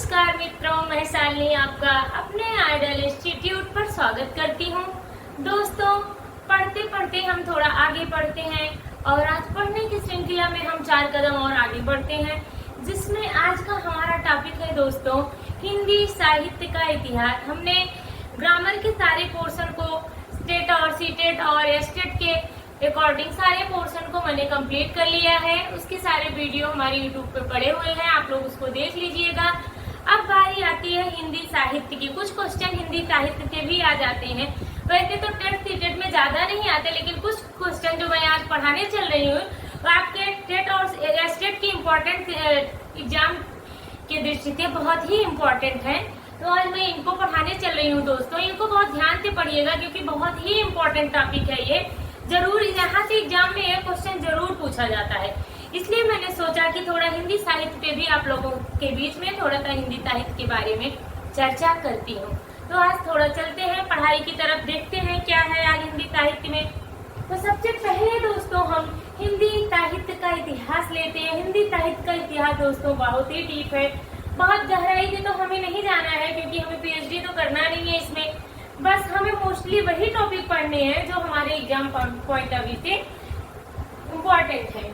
नमस्कार मित्रों, मैं शालिनी आपका अपने आइडल इंस्टीट्यूट पर स्वागत करती हूँ। दोस्तों, पढ़ते पढ़ते हम थोड़ा आगे बढ़ते हैं और आज पढ़ने की श्रृंखला में हम 4 कदम और आगे बढ़ते हैं, जिसमें आज का हमारा टॉपिक है दोस्तों हिंदी साहित्य का इतिहास। हमने ग्रामर के सारे पोर्शन को स्टेट और सीटेट और एस्टेट के अकॉर्डिंग सारे पोर्शन को मैंने कंप्लीट कर लिया है। उसके सारे वीडियो हमारे यूट्यूब पे पड़े हुए हैं, आप लोग उसको देख लीजिएगा। अब बारी आती है हिंदी साहित्य की। कुछ क्वेश्चन हिंदी साहित्य के भी आ जाते हैं। वैसे तो टेट सीटेट में ज्यादा नहीं आते, लेकिन कुछ क्वेश्चन जो मैं आज पढ़ाने चल रही हूँ वो आपके टेट और एस्टेट की इम्पोर्टेंट एग्जाम के दृष्टि से बहुत ही इम्पोर्टेंट है। तो आज मैं इनको पढ़ाने चल रही हूँ दोस्तों। इनको बहुत ध्यान से पढ़िएगा क्योंकि बहुत ही इम्पोर्टेंट टॉपिक है ये। जरूर यहाँ से एग्जाम में ये क्वेश्चन जरूर पूछा जाता है, इसलिए मैंने सोचा कि थोड़ा हिंदी साहित्य पे भी आप लोगों के बीच में थोड़ा सा हिंदी साहित्य के बारे में चर्चा करती हूँ। तो आज थोड़ा चलते हैं पढ़ाई की तरफ, देखते हैं क्या है आज हिंदी साहित्य में। तो सबसे पहले दोस्तों हम हिंदी साहित्य का इतिहास लेते हैं। हिंदी साहित्य का इतिहास दोस्तों बहुत ही डीप है, बहुत गहराई से तो हमें नहीं जाना है क्योंकि हमें पीएचडी तो करना नहीं है इसमें। बस हमें मोस्टली वही टॉपिक पढ़ने हैं जो हमारे एग्जाम पॉइंट ऑफ व्यू से इम्पोर्टेंट है।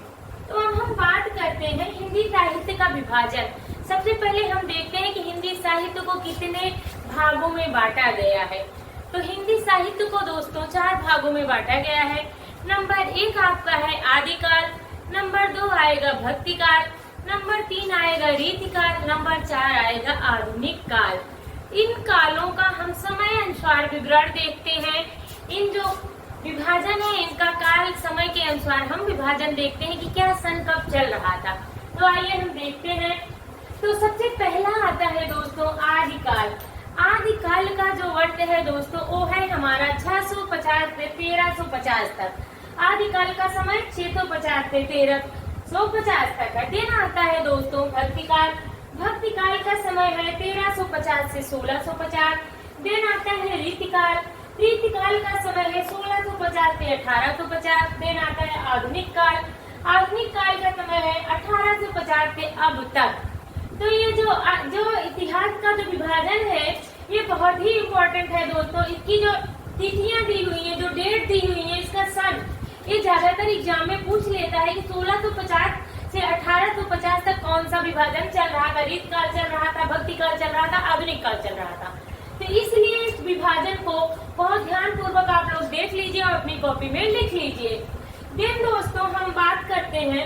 तो अब हम बात करते हैं हिंदी साहित्य का विभाजन। सबसे पहले हम देखते हैं कि हिंदी साहित्य को कितने भागों में बांटा गया है। तो हिंदी साहित्य को दोस्तों 4 भागों में बांटा गया है। नंबर 1 आपका है आदिकाल, नंबर 2 आएगा भक्तिकाल, नंबर 3 आएगा रीतिकाल, नंबर 4 आएगा आधुनिक काल। इन कालों का हम समय अनुसार विवरण देखते हैं। इन जो विभाजन है इनका काल समय के अनुसार हम विभाजन देखते हैं कि क्या सन कब चल रहा था। तो आइए हम देखते हैं। तो सबसे पहला आता है दोस्तों आदिकाल। आदिकाल का जो वर्ष है दोस्तों वो है हमारा 650 से 1350 तक। आदिकाल का समय 650 से 1350 तक है। दिन आता है दोस्तों भक्तिकाल। भक्तिकाल का समय है 1350 से 1650। दिन आता है रीतिकाल। रीतिकाल का समय है 1650 से 1850। दिन आता है आधुनिक काल। आधुनिक काल का समय है 1850 से अब तक। तो ये जो इतिहास का जो विभाजन है ये बहुत ही इम्पोर्टेंट है दोस्तों। इसकी जो तिथियां दी हुई है, जो डेट दी हुई है, इसका सन, ये ज्यादातर एग्जाम में पूछ लेता है कि 1650 से 1850 तक कौन सा विभाजन चल रहा था। रीतकाल चल रहा था, भक्ति काल चल रहा था, आधुनिक काल चल रहा था। तो इसलिए इस विभाजन को बहुत ध्यान पूर्वक आप लोग देख लीजिए और अपनी कॉपी में लिख लीजिए। देन दोस्तों हम बात करते हैं,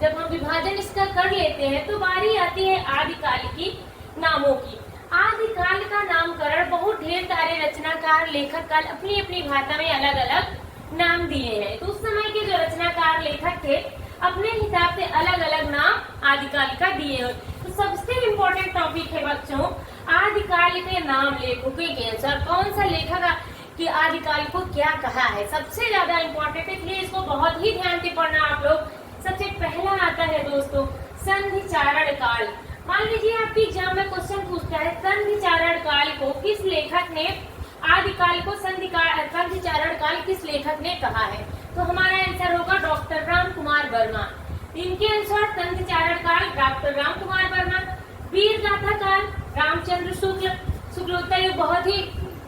जब हम विभाजन इसका कर लेते हैं तो बारी आती है आदिकाल की नामों की। आदिकाल का नामकरण बहुत ढेर सारे रचनाकार लेखक काल अपनी अपनी भाषा में अलग अलग नाम दिए हैं। तो उस समय के जो रचनाकार लेखक थे अपने हिसाब से अलग अलग नाम आदिकाल का दिए हैं। तो सबसे इम्पोर्टेंट टॉपिक है बच्चों आदिकाल के नाम लेखकों के अनुसार कौन सा लेखक कि आदिकाल को क्या कहा है, सबसे ज्यादा इम्पोर्टेंट है, इसलिए इसको बहुत ही ध्यान से पढ़ना आप लोग। सबसे पहला आता है दोस्तों संधिचारण काल। मान लीजिए आपके एग्जाम में क्वेश्चन पूछता है संधिचारण काल को किस लेखक ने, आदिकाल को संधिचारण काल किस लेखक ने कहा है। तो हमारा आंसर होगा डॉक्टर राम कुमार वर्मा। इनके अनुसार संधिचारण काल डॉक्टर राम कुमार वर्मा। वीर गाथा काल रामचंद्र शुक्लोत्तर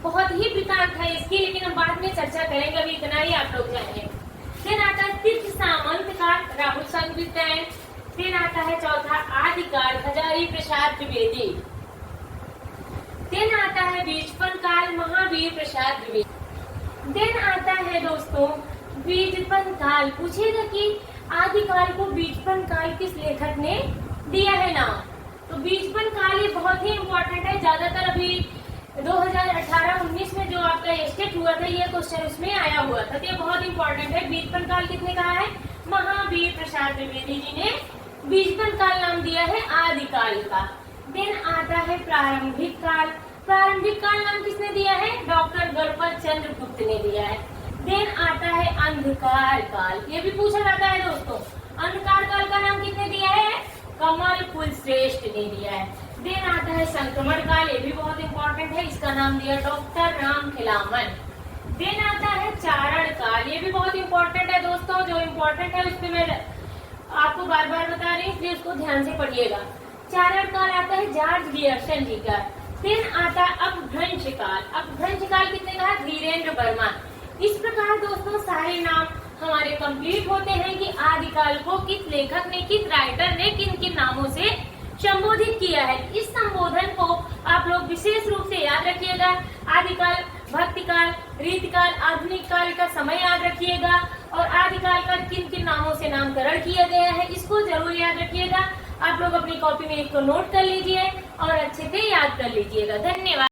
बहुत ही विकांत है इसकी, लेकिन हम बाद में चर्चा करेंगे, अभी इतना ही आप लोग जानेंगे। फिर आता है तीर्थ सामंत काल राहुल संगीतैन। फिर आता है चौथा आदिकाल हजारी प्रसाद द्विवेदी। फिर आता है बीजपन काल महावीर प्रसाद द्विवेदी। देन आता है दोस्तों बीजपन काल। पूछेगा कि आदिकाल को बीजपन काल किस लेखक ने दिया है नाम। तो बीजपन काल ये बहुत ही इम्पोर्टेंट है। ज्यादातर अभी 2018-19 में जो आपका एस्टेट हुआ था ये क्वेश्चन उसमें आया हुआ था, तो ये बहुत इंपॉर्टेंट है। बीजपन काल किसने कहा है, महावीर प्रसाद द्विवेदी जी ने बीजपन काल नाम दिया है आदिकाल का। देन आता है प्रारंभिक काल। प्रारंभिक काल नाम किसने दिया है, डॉक्टर गणपत चंद्र गुप्त ने दिया है। देन आता है अंधकार काल, ये भी पूछा जाता है दोस्तों। अंधकार काल का नाम किसने दिया है, कमल कुलश्रेष्ठ ने दिया है। देन आता है संक्रमण काल, ये भी बहुत इंपॉर्टेंट है, इसका नाम दिया डॉक्टर राम खिलावन। देन आता है चारण काल, ये भी बहुत इंपॉर्टेंट है दोस्तों। जो इंपॉर्टेंट है उस पर मैं आपको बार बार बता रही हूँ, इसलिए उसको ध्यान से पढ़िएगा। चारण काल आता है जॉर्ज प्रियर्शन जी का। फिर आता अपभ्रंश काल। अपभ्रंश काल किसने कहा? धीरेन्द्र वर्मा। इस प्रकार दोस्तों सारे नाम हमारे कंप्लीट होते हैं कि आदिकाल को किस लेखक ने, किस राइटर ने किन किन नामों से संबोधित किया है। इस संबोधन को आप लोग विशेष रूप से याद रखिएगा। आदिकाल, भक्तिकाल, रीतिकाल, आधुनिक काल का समय याद रखिएगा और आदिकाल का किन किन नामों से नामकरण किया गया है इसको जरूर याद रखिएगा। आप लोग अपनी कॉपी में इसको नोट कर लीजिए और अच्छे से याद कर लीजिएगा। धन्यवाद।